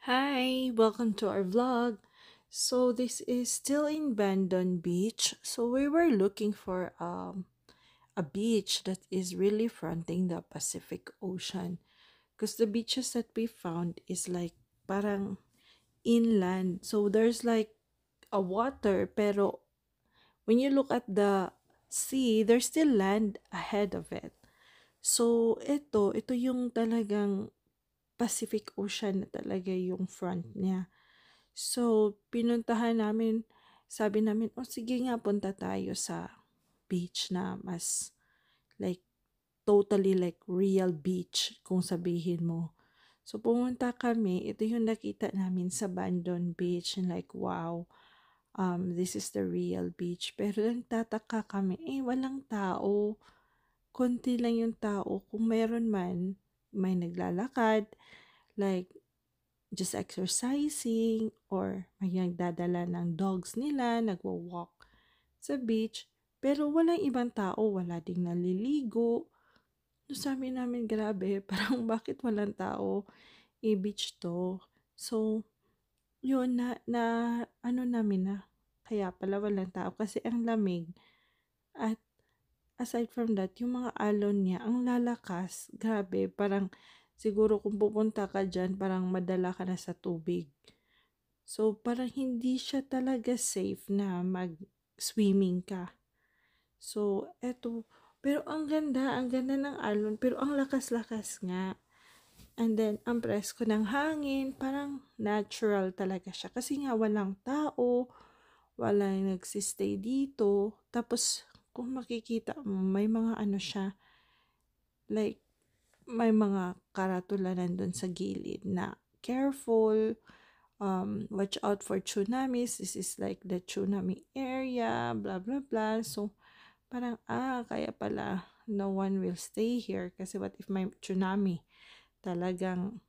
Hi, welcome to our vlog. So this is still in Bandon Beach. So we were looking for a beach that is really fronting the Pacific Ocean because the beaches that we found is like parang inland. So there's like a water pero when you look at the sea, there's still land ahead of it. So ito yung talagang Pacific Ocean na talaga yung front niya. So, pinuntahan namin, sabi namin, "Oh, sige nga, punta tayo sa beach na mas like totally like real beach kung sabihin mo." So, pumunta kami, ito yung nakita namin sa Bandon Beach and like, wow, this is the real beach. Pero nagtataka kami, walang tao. Konti lang yung tao. Kung meron man, may naglalakad, like just exercising or may nagdadala ng dogs nila, nagwo-walk sa beach. Pero walang ibang tao, wala ding naliligo. So sabi namin, grabe, parang bakit walang tao? Beach to. So, yun na ano namin na, kaya pala walang tao kasi ang lamig. At aside from that, yung mga alon niya, ang lalakas, grabe, parang siguro kung pupunta ka dyan, parang madala ka na sa tubig. So, parang hindi siya talaga safe na mag-swimming ka. So, eto. Pero ang ganda ng alon, pero ang lakas-lakas nga. And then, ang presko ng hangin, parang natural talaga siya. Kasi nga, walang tao, walang nagsistay dito. Tapos, kung makikita mo, may mga ano siya, like, may mga karatula nandun sa gilid na careful, watch out for tsunamis. This is like the tsunami area, blah, blah, blah. So, parang, kaya pala no one will stay here kasi what if may tsunami? Talagang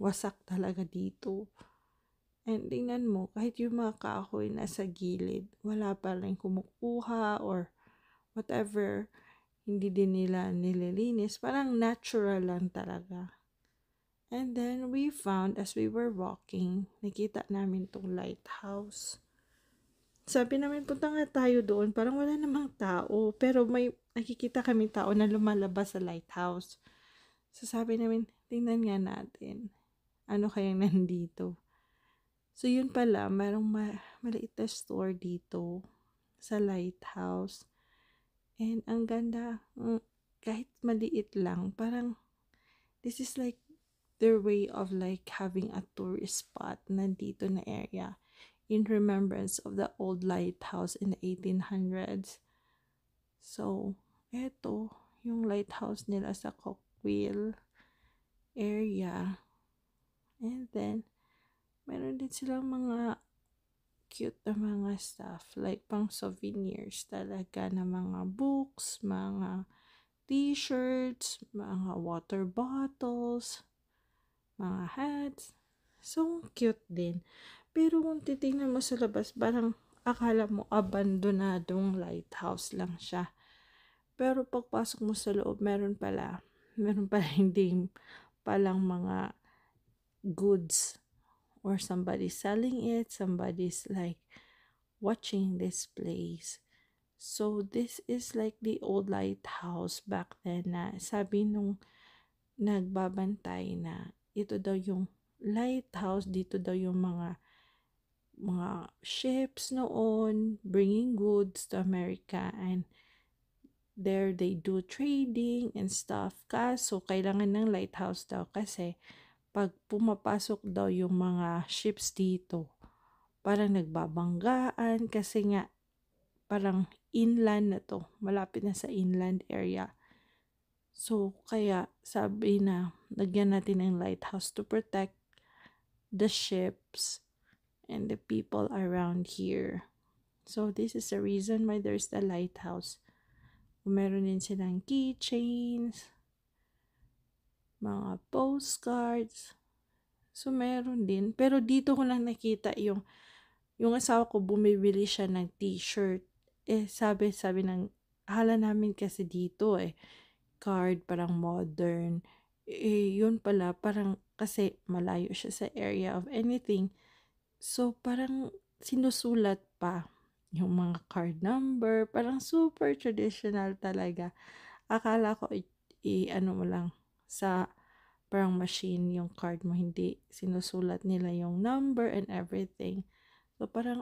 wasak talaga dito. And tingnan mo, kahit yung mga kahoy nasa gilid, wala pa rin kumukuha or whatever, hindi din nila nililinis. Parang natural lang talaga. And then we found as we were walking, nakita namin tong lighthouse. Sabi namin, punta nga tayo doon. Parang wala namang tao. Pero may nakikita kami tao na lumalabas sa lighthouse. So sabi namin, tingnan nga natin. Ano kayang nandito? So yun pala, merong maliit na store dito sa lighthouse. And ang ganda, kahit maliit lang, parang this is like their way of like having a tourist spot nandito na area in remembrance of the old lighthouse in the 1800s. So, eto, yung lighthouse nila sa Coquille area. And then, meron din silang mga cute na mga stuff, like pang souvenirs talaga na mga books, mga t-shirts, mga water bottles, mga hats. So, cute din. Pero kung titingnan mo sa labas, parang akala mo abandonadong lighthouse lang siya. Pero pagpasok mo sa loob, meron pala hindi palang mga goods or somebody selling it, somebody's like watching this place. So, this is like the old lighthouse back then na sabi nung nagbabantay na ito daw yung lighthouse, dito daw yung mga ships noon bringing goods to America, and there they do trading and stuff. Kaso kailangan ng lighthouse daw kasi pag pumapasok daw yung mga ships dito, parang nagbabanggaan kasi nga parang inland na to, malapit na sa inland area. So kaya sabi na lagyan natin ng lighthouse to protect the ships and the people around here. So this is the reason why there's the lighthouse. Meron din silang keychains, mga postcards. So meron din. Pero dito ko lang nakita yung asawa ko bumibili siya ng t-shirt. Sabi ng hala namin kasi dito card parang modern Yun pala parang kasi malayo siya sa area of anything. So, parang sinusulat pa yung mga card number, parang super traditional talaga. Akala ko i-ano mo lang sa parang machine yung card mo, hindi sinusulat nila yung number and everything. So, parang